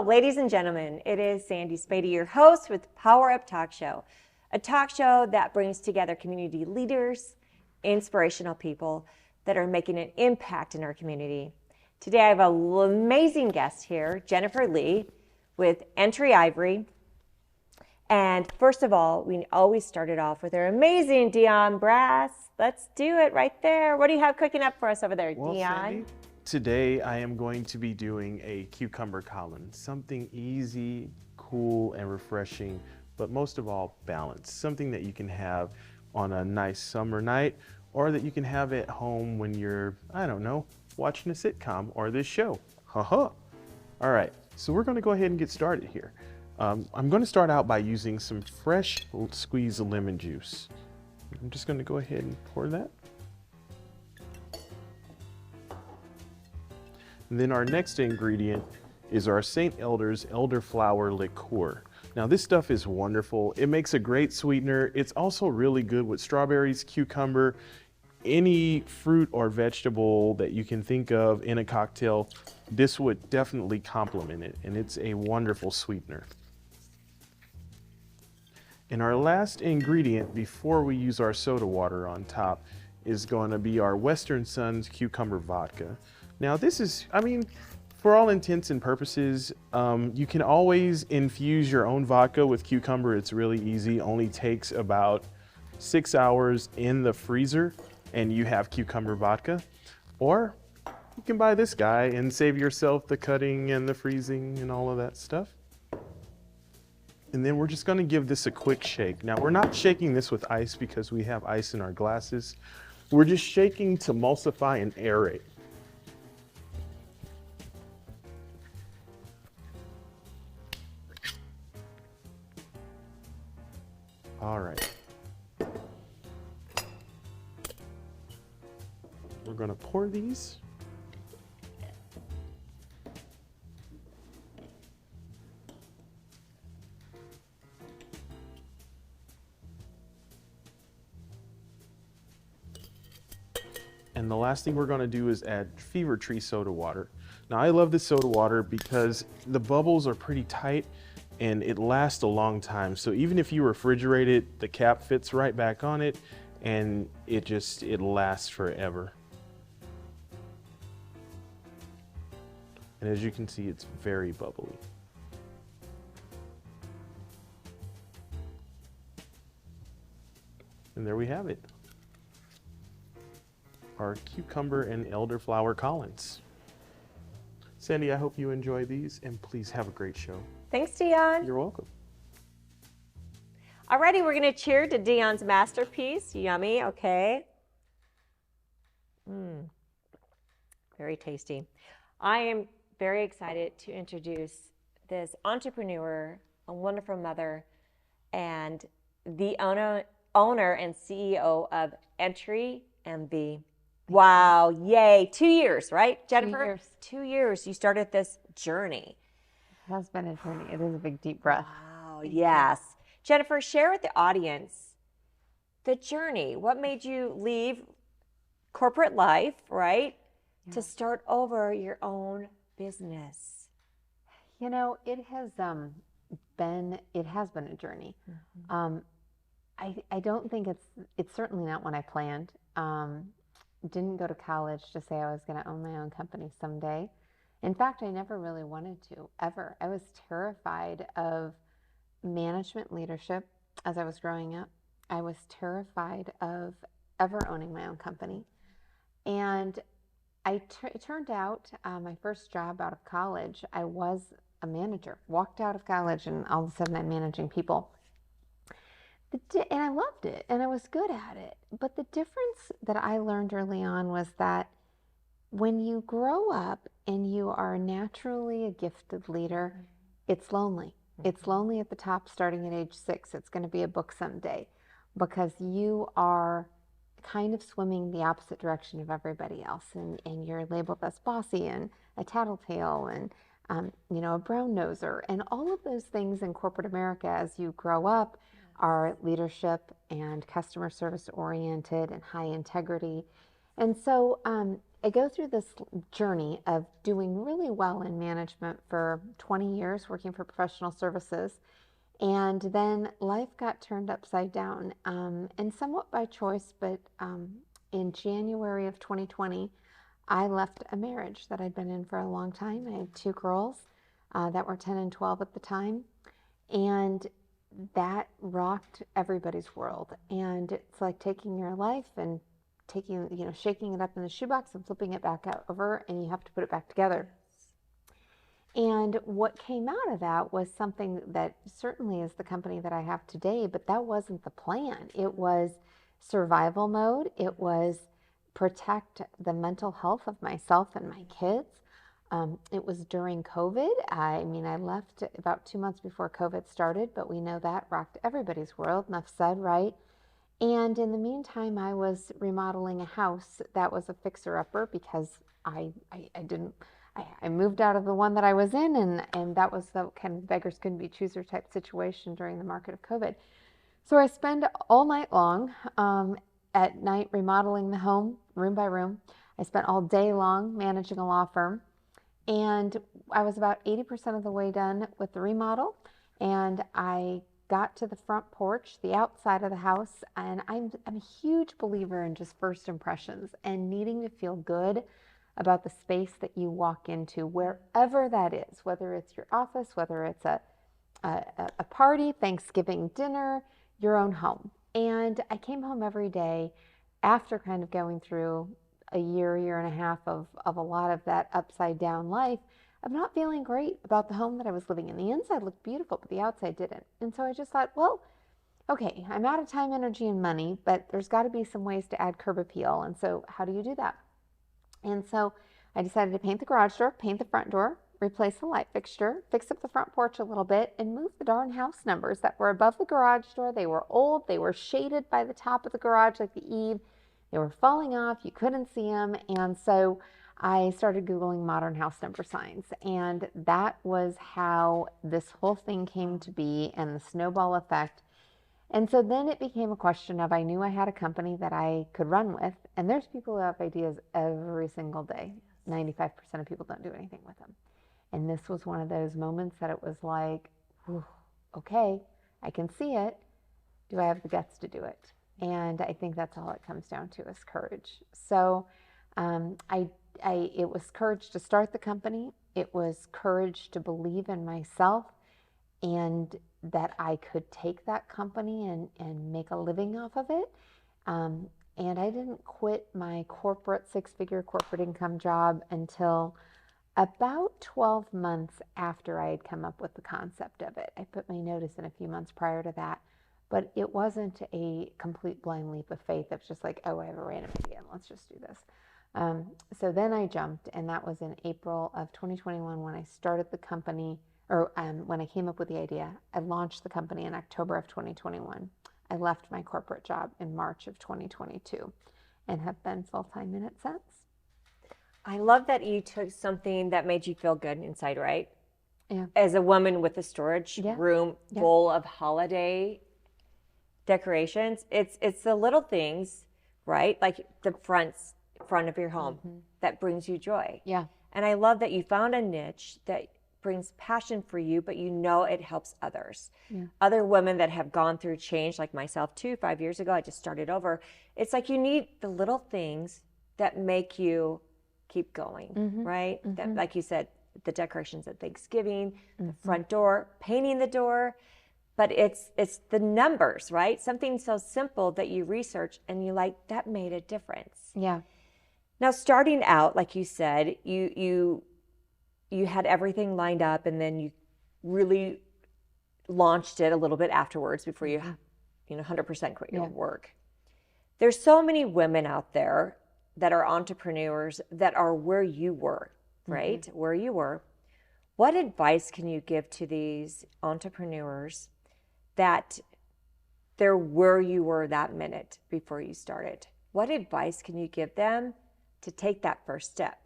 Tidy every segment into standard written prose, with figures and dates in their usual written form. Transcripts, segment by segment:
ladies and gentlemen, it is Sandy Spady, your host with Power Up Talk Show, a talk show that brings together community leaders, inspirational people that are making an impact in our community. Today, I have an amazing guest here, Jennifer Lee with Entry Ivory. And first of all, we always started off with our amazing Dion Brass. Let's do it right there. What do you have cooking up for us over there, Well, Dion? Sandy, today I am going to be doing a cucumber column, something easy, cool, and refreshing, but most of all, balanced. Something that you can have on a nice summer night, or that you can have at home when you're, I don't know, watching a sitcom or this show. Haha. All right, so we're going to go ahead and get started here. I'm going to start out by using some fresh squeezed lemon juice. I'm just going to go ahead and pour that. And then our next ingredient is our St. Elder's elderflower liqueur. Now this stuff is wonderful. It makes a great sweetener. It's also really good with strawberries, cucumber, any fruit or vegetable that you can think of in a cocktail. This would definitely complement it, and it's a wonderful sweetener. And our last ingredient before we use our soda water on top is going to be our Western Sun's cucumber vodka. Now this is, I mean, for all intents and purposes, you can always infuse your own vodka with cucumber. It's really easy, only takes about 6 hours in the freezer and you have cucumber vodka. Or you can buy this guy and save yourself the cutting and the freezing and all of that stuff. And then we're just going to give this a quick shake. Now we're not shaking this with ice because we have ice in our glasses. We're just shaking to emulsify and aerate. All right. We're going to pour these. And the last thing we're going to do is add Fever Tree soda water. Now I love this soda water because the bubbles are pretty tight and it lasts a long time. So even if you refrigerate it, the cap fits right back on it and it lasts forever. And as you can see, it's very bubbly. And there we have it. Our cucumber and elderflower collards. Sandy, I hope you enjoy these and please have a great show. Thanks, Dion. You're welcome. Alrighty, we're going to cheer to Dion's masterpiece. Yummy, okay. Very tasty. I am very excited to introduce this entrepreneur, a wonderful mother, and the owner and CEO of Entry MV. Wow, yay. 2 years, right, Jennifer? 2 years. 2 years you started this journey. It has been a journey. It is a big, deep breath. Wow, yes. Jennifer, share with the audience the journey. What made you leave corporate life, right, to start over your own business? You know, it has been a journey. I don't think it's certainly not what I planned. Didn't go to college to say I was going to own my own company someday. In fact, I never really wanted to, ever. I was terrified of management leadership as I was growing up. I was terrified of ever owning my own company. And it turned out my first job out of college, I was a manager. Walked out of college and all of a sudden I'm managing people. And I loved it and I was good at it. But the difference that I learned early on was that when you grow up and you are naturally a gifted leader, it's lonely. It's lonely at the top starting at age 6. It's going to be a book someday because you are kind of swimming the opposite direction of everybody else. And you're labeled as bossy and a tattletale and a brown noser. And all of those things in corporate America as you grow up are leadership and customer service oriented and high integrity. And so I go through this journey of doing really well in management for 20 years, working for professional services. And then life got turned upside down, and somewhat by choice, but in January of 2020, I left a marriage that I'd been in for a long time. I had two girls that were 10 and 12 at the time, and that rocked everybody's world. And it's like taking your life and taking, shaking it up in the shoebox and flipping it back over, and you have to put it back together. And what came out of that was something that certainly is the company that I have today, but that wasn't the plan. It was survival mode. It was protect the mental health of myself and my kids. It was during COVID. I mean, I left about 2 months before COVID started, but we know that rocked everybody's world. Enough said, right? And in the meantime, I was remodeling a house that was a fixer-upper because I moved out of the one that I was in, and that was the kind of beggars couldn't be choosers type situation during the market of COVID. So I spend all night long at night remodeling the home, room by room. I spent all day long managing a law firm, and I was about 80% of the way done with the remodel, and I got to the front porch, the outside of the house, and I'm a huge believer in just first impressions and needing to feel good about the space that you walk into, wherever that is, whether it's your office, whether it's a party, Thanksgiving dinner, your own home. And I came home every day after kind of going through a year and a half of a lot of that upside down life of not feeling great about the home that I was living in. The inside looked beautiful, but the outside didn't. And so I just thought, well, okay, I'm out of time, energy, and money, but there's got to be some ways to add curb appeal. And so how do you do that? And so I decided to paint the garage door, paint the front door, replace the light fixture, fix up the front porch a little bit, and move the darn house numbers that were above the garage door. They were old. They were shaded by the top of the garage like the eave. They were falling off. You couldn't see them. And so I started Googling modern house number signs. And that was how this whole thing came to be and the snowball effect. And so then it became a question of I knew I had a company that I could run with. And there's people who have ideas every single day. 95% of people don't do anything with them. And this was one of those moments that it was like, okay, I can see it. Do I have the guts to do it? And I think that's all it comes down to is courage. So it was courage to start the company. It was courage to believe in myself and that I could take that company and make a living off of it. And I didn't quit my corporate six-figure corporate income job until about 12 months after I had come up with the concept of it. I put my notice in a few months prior to that, but it wasn't a complete blind leap of faith. It was just like, oh, I have a random idea, and let's just do this. So then I jumped, and that was in April of 2021 when I started the company, or when I came up with the idea. I launched the company in October of 2021. I left my corporate job in March of 2022 and have been full-time in it since. I love that you took something that made you feel good inside, right? Yeah. As a woman with a storage room full of holiday decorations, it's the little things, right? Like the front of your home that brings you joy. Yeah. And I love that you found a niche that brings passion for you, but you know it helps others. Yeah. Other women that have gone through change, like myself too, 5 years ago, I just started over. It's like you need the little things that make you keep going, right? That, like you said, the decorations at Thanksgiving, the front door, painting the door, but it's the numbers, right? Something so simple that you research and you like, that made a difference. Yeah. Now, starting out, like you said, you had everything lined up and then you really launched it a little bit afterwards before you 100% quit your work. There's so many women out there that are entrepreneurs that are where you were, right? Where you were. What advice can you give to these entrepreneurs that they're where you were that minute before you started? What advice can you give them to take that first step?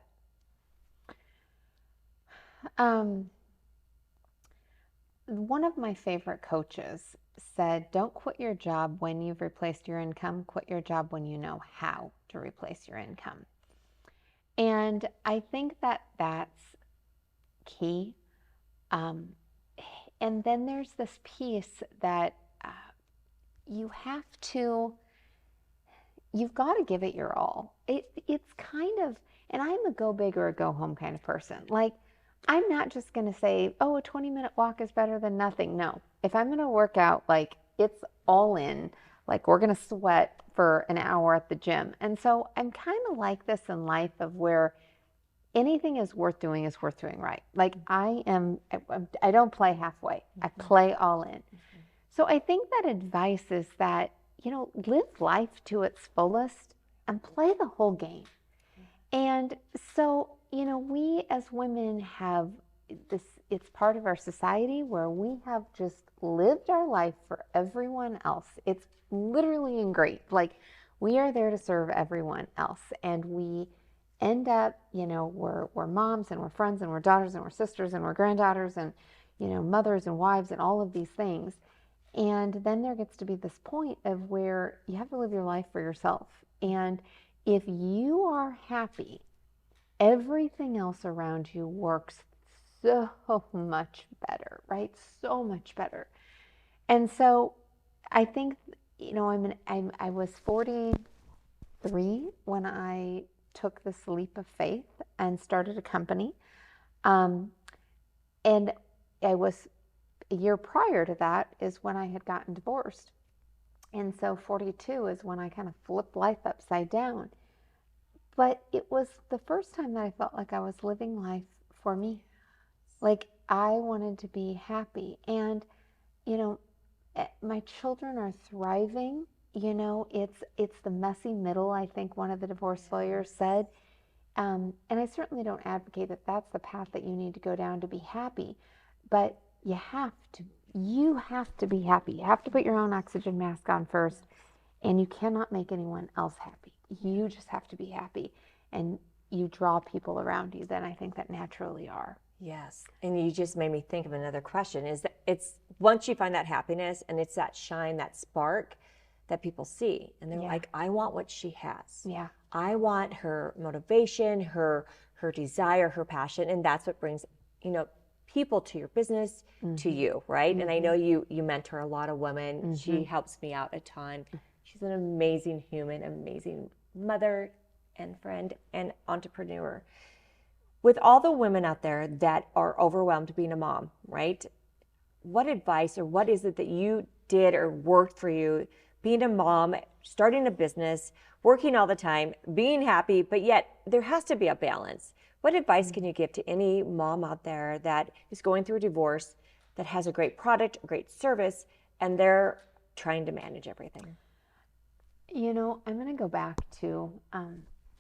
One of my favorite coaches said, don't quit your job when you've replaced your income, quit your job when you know how to replace your income. And I think that that's key. Um, and then there's this piece that you have to, you've got to give it your all. It's kind of, and I'm a go big or a go home kind of person. Like, I'm not just going to say, oh, a 20-minute walk is better than nothing. No, if I'm going to work out, like, it's all in. Like, we're going to sweat for an hour at the gym. And so I'm kind of like this in life of where anything is worth doing right. Like, I don't play halfway. I play all in. So I think that advice is that, live life to its fullest and play the whole game. And so, we as women have this, it's part of our society where we have just lived our life for everyone else. It's literally engraved. Like, we are there to serve everyone else. And we end up, we're moms and we're friends and we're daughters and we're sisters and we're granddaughters and, mothers and wives and all of these things. And then there gets to be this point of where you have to live your life for yourself. And if you are happy, everything else around you works so much better, right? So much better. And so I think, I was 43 when I took this leap of faith and started a company. And I was, a year prior to that is when I had gotten divorced. And so 42 is when I kind of flipped life upside down. But it was the first time that I felt like I was living life for me. Like, I wanted to be happy. And, my children are thriving. It's the messy middle, I think one of the divorce lawyers said. And I certainly don't advocate that that's the path that you need to go down to be happy. But you have to be happy. You have to put your own oxygen mask on first. And you cannot make anyone else happy. You just have to be happy. And you draw people around you that I think that naturally are. Yes. And you just made me think of another question, is that it's once you find that happiness and it's that shine, that spark that people see. And they're like, I want what she has. Yeah. I want her motivation, her desire, her passion. And that's what brings, people to your business, to you, right? And I know you mentor a lot of women. She helps me out a ton. She's an amazing human, amazing mother and friend and entrepreneur. With all the women out there that are overwhelmed being a mom, right? What advice or what is it that you did or worked for you being a mom, starting a business, working all the time, being happy, but yet there has to be a balance. What advice can you give to any mom out there that is going through a divorce, that has a great product, a great service, and they're trying to manage everything? I'm going to go back to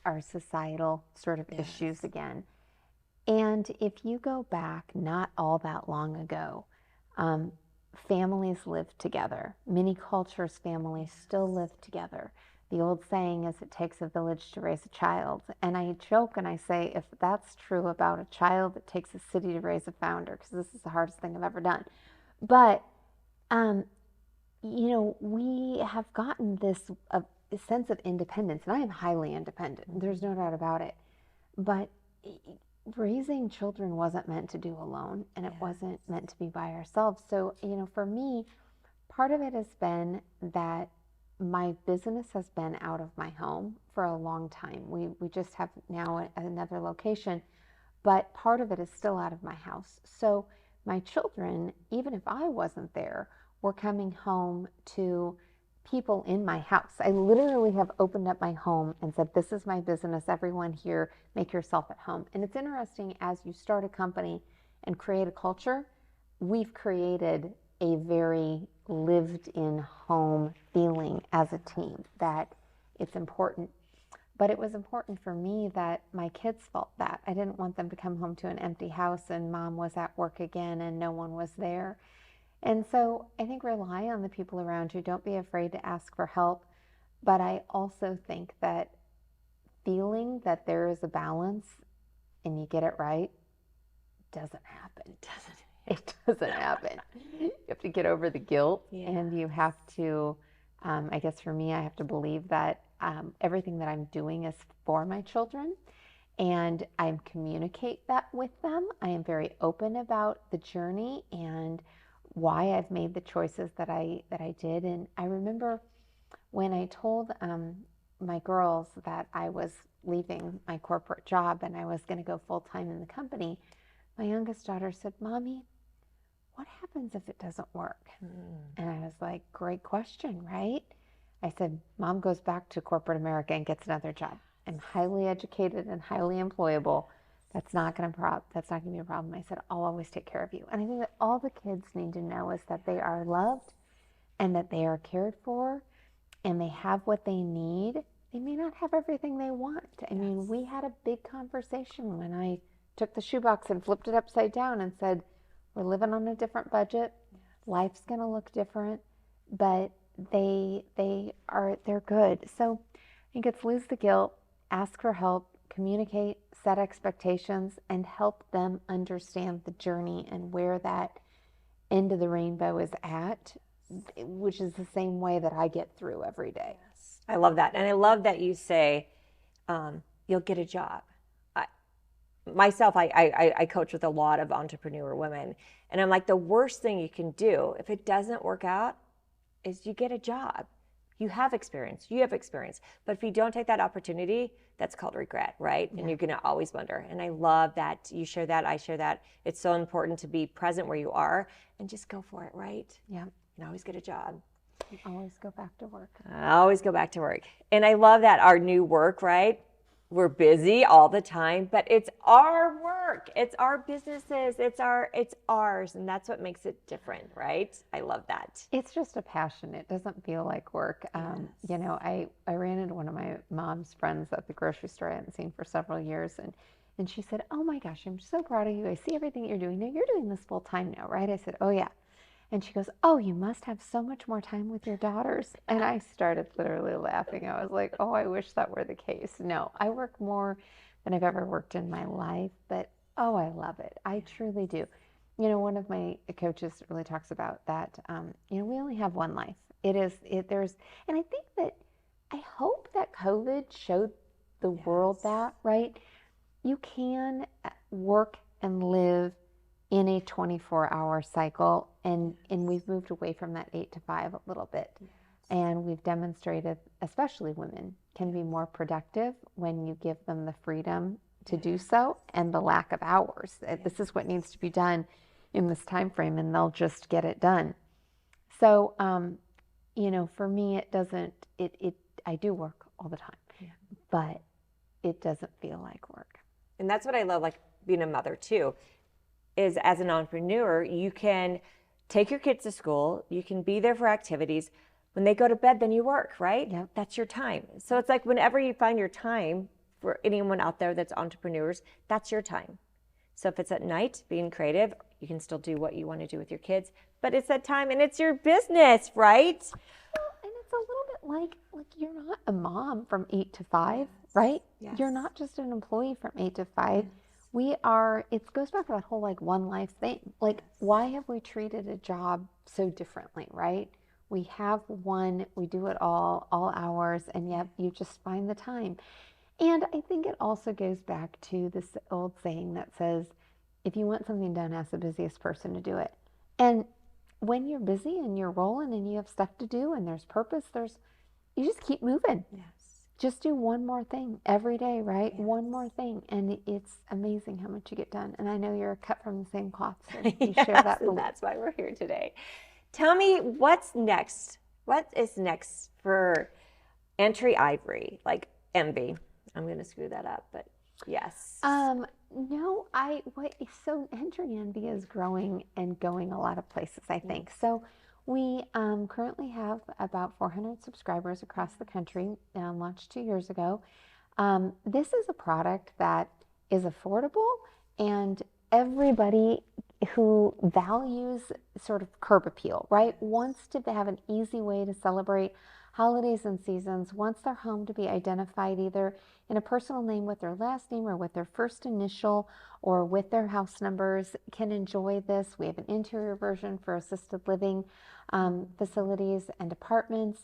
our societal sort of issues again. And if you go back not all that long ago, families lived together. Many cultures, families still live together. The old saying is, it takes a village to raise a child. And I joke and I say, if that's true about a child, it takes a city to raise a founder, because this is the hardest thing I've ever done. But, we have gotten this sense of independence, and I am highly independent. There's no doubt about it. But raising children wasn't meant to do alone, and it wasn't meant to be by ourselves. So, for me, part of it has been that my business has been out of my home for a long time. We just have now another location, but part of it is still out of my house. So my children, even if I wasn't there, were coming home to people in my house. I literally have opened up my home and said, this is my business. Everyone here, make yourself at home. And it's interesting, as you start a company and create a culture, we've created a very lived-in home feeling as a team, that it's important. But it was important for me that my kids felt that. I didn't want them to come home to an empty house and mom was at work again and no one was there. And so I think rely on the people around you. Don't be afraid to ask for help. But I also think that feeling that there is a balance and you get it right doesn't happen. It doesn't happen. You have to get over the guilt, and you have to, I guess for me, I have to believe that everything that I'm doing is for my children. and I communicate that with them. I am very open about the journey and why I've made the choices that I did. And I remember when I told my girls that I was leaving my corporate job and I was going to go full time in the company, my youngest daughter said, "Mommy, what happens if it doesn't work?" And I was like, "Great question, right?" I said, "Mom goes back to corporate America and gets another job. I'm highly educated and highly employable. That's not going to be a problem." I said, "I'll always take care of you." And I think that all the kids need to know is that they are loved and that they are cared for and they have what they need. They may not have everything they want. I mean, we had a big conversation when I took the shoebox and flipped it upside down and said, we're living on a different budget. Life's going to look different, but they're good. So I think it's lose the guilt, ask for help, communicate, set expectations, and help them understand the journey and where that end of the rainbow is at, which is the same way that I get through every day. Yes. I love that. And I love that you say, you'll get a job. I coach with a lot of entrepreneur women, and I'm like, the worst thing you can do if it doesn't work out is you get a job. You have experience. But if you don't take that opportunity, that's called regret, right? Yeah. And you're going to always wonder. And I love that you share that. I share that. It's so important to be present where you are and just go for it, right? Yeah. And always get a job. Always go back to work. Always go back to work. And I love that our new work, right? We're busy all the time, but it's our work. It's our businesses. It's ours. And that's what makes it different, right? I love that. It's just a passion. It doesn't feel like work. You know, I ran into one of my mom's friends at the grocery store I hadn't seen for several years. And she said, "Oh my gosh, I'm so proud of you. I see everything you're doing. Now you're doing this full time now, right?" I said, "Oh yeah." And she goes, "Oh, you must have so much more time with your daughters." And I started literally laughing. I was like, "Oh, I wish that were the case." No, I work more than I've ever worked in my life, but oh, I love it. I truly do. You know, one of my coaches really talks about that, you know, we only have one life. And I think that, I hope that COVID showed the world that, right? You can work and live in a 24-hour cycle, and we've moved away from that 8 to 5 a little bit. Yes. And we've demonstrated, especially women, can be more productive when you give them the freedom to do so and the lack of hours. Yes. This is what needs to be done in this time frame, and they'll just get it done. So, you know, for me, I do work all the time, but it doesn't feel like work. And that's what I love, like being a mother too, is as an entrepreneur, you can take your kids to school, you can be there for activities. When they go to bed, then you work, right? Yep. That's your time. So it's like whenever you find your time, for anyone out there that's entrepreneurs, that's your time. So if it's at night, being creative, you can still do what you want to do with your kids, but it's that time and it's your business, right? Well, and it's a little bit like you're not a mom from 8 to 5, right? Yes. You're not just an employee from 8 to 5. Yes. It goes back to that whole like one life thing. Like, why have we treated a job so differently, right? We have one, we do it all hours, and yet you just find the time. And I think it also goes back to this old saying that says, if you want something done, ask the busiest person to do it. And when you're busy and you're rolling and you have stuff to do and there's purpose, you just keep moving. Yes. Just do one more thing every day, right? Yes. One more thing. And it's amazing how much you get done. And I know you're cut from the same cloth, so you Yes, share that belief. And that's why we're here today. Tell me, what's next? What is next for Entry Ivory, like Envy? I'm going to screw that up, but yes. No, so Entry Envy is growing and going a lot of places, I think. So we currently have about 400 subscribers across the country, launched 2 years ago. This is a product that is affordable, and everybody who values sort of curb appeal, right, wants to have an easy way to celebrate holidays and seasons, wants their home to be identified either in a personal name with their last name or with their first initial or with their house numbers, can enjoy this. We have an interior version for assisted living facilities and apartments.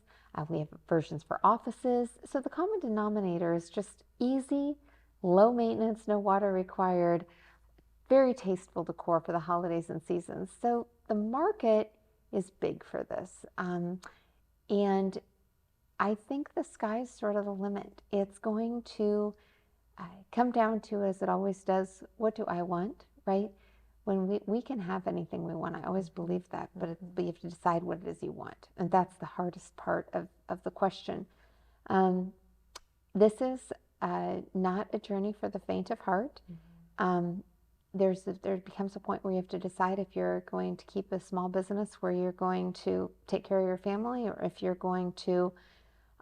We have versions for offices. So the common denominator is just easy, low maintenance, no water required, very tasteful decor for the holidays and seasons. So the market is big for this. And I think the sky's sort of the limit. It's going to come down to, as it always does, what do I want, right? When we can have anything we want. I always believe that, but you have to decide what it is you want. And that's the hardest part of the question. This is not a journey for the faint of heart. There becomes a point where you have to decide if you're going to keep a small business where you're going to take care of your family, or if you're going to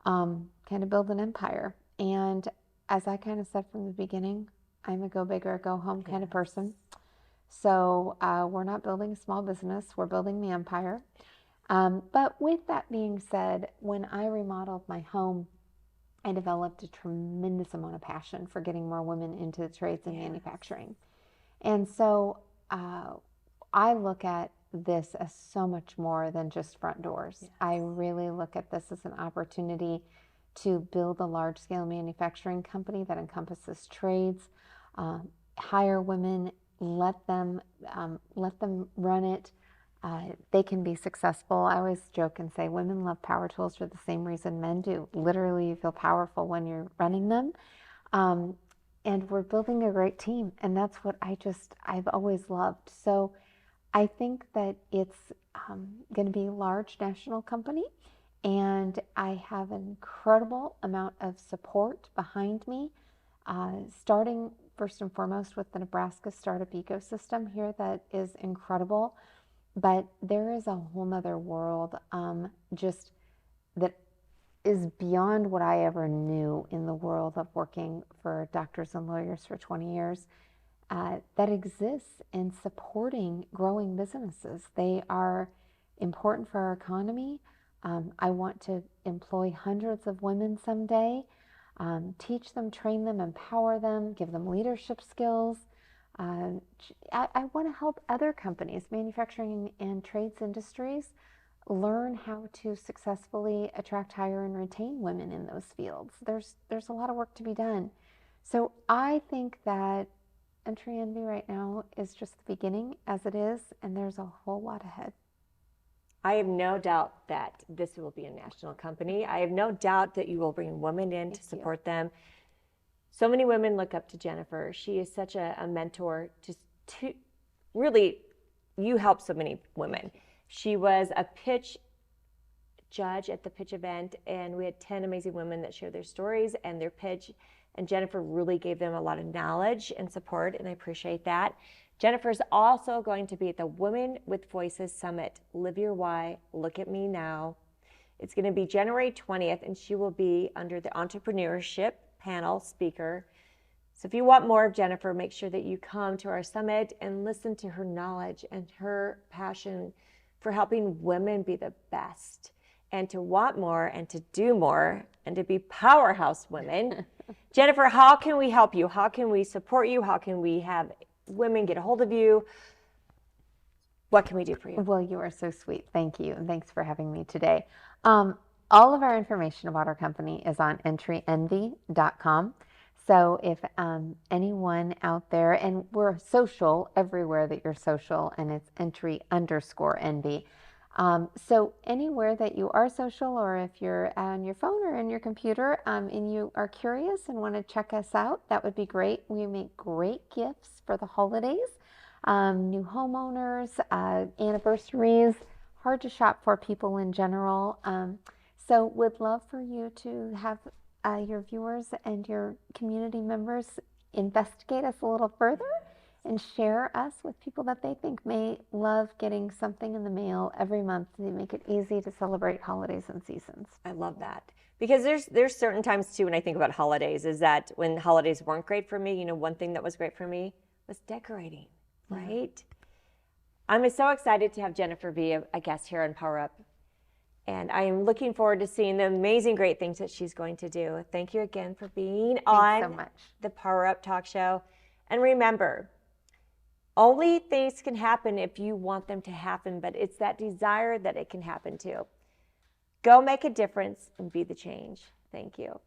kind of build an empire. And as I kind of said from the beginning, I'm a go big or go home kind of person. So we're not building a small business, we're building the empire. But with that being said, when I remodeled my home, I developed a tremendous amount of passion for getting more women into the trades and manufacturing. And so I look at this as so much more than just front doors. I really look at this as an opportunity to build a large-scale manufacturing company that encompasses trades, hire women, let them run it. They can be successful. I always joke and say women love power tools for the same reason men do. Literally, you feel powerful when you're running them. And we're building a great team, and that's what I've always loved. So I think that it's going to be a large national company, and I have an incredible amount of support behind me, starting first and foremost with the Nebraska startup ecosystem here that is incredible. But there is a whole nother world just that is beyond what I ever knew in the world of working for doctors and lawyers for 20 years that exists in supporting growing businesses. They are important for our economy. I want to employ hundreds of women someday, teach them, train them, empower them, give them leadership skills. I want to help other companies, manufacturing and trades industries, learn how to successfully attract, hire, and retain women in those fields. There's a lot of work to be done. So I think that Entry Envy right now is just the beginning, as it is, and there's a whole lot ahead. I have no doubt that this will be a national company. I have no doubt that you will bring women in to support them. So many women look up to Jennifer. She is such a mentor to really, you help so many women. She was a pitch judge at the pitch event, and we had 10 amazing women that shared their stories and their pitch, and Jennifer really gave them a lot of knowledge and support, and I appreciate that. Jennifer's also going to be at the Women with Voices Summit. Live Your Why, Look at Me Now. It's going to be January 20th, and she will be under the entrepreneurship panel speaker. So if you want more of Jennifer, make sure that you come to our summit and listen to her knowledge and her passion for helping women be the best, and to want more and to do more and to be powerhouse women. Jennifer, how can we help you? How can we support you? How can we have women get a hold of you? What can we do for you? Well, you are so sweet. Thank you. And thanks for having me today. All of our information about our company is on entryenvy.com. So if anyone out there, and we're social everywhere that you're social, and it's entry_envy. So anywhere that you are social, or if you're on your phone or in your computer and you are curious and want to check us out, that would be great. We make great gifts for the holidays, new homeowners, anniversaries, hard to shop for people in general. So would love for you to have your viewers and your community members investigate us a little further and share us with people that they think may love getting something in the mail every month to make it easy to celebrate holidays and seasons. I love that. Because there's certain times too when I think about holidays, is that when holidays weren't great for me, one thing that was great for me was decorating, right? I'm so excited to have Jennifer be a guest here on Power Up. And I am looking forward to seeing the amazing, great things that she's going to do. Thank you again for being on the Power Up Talk Show. And remember, only things can happen if you want them to happen, but it's that desire that it can happen too. Go make a difference and be the change. Thank you.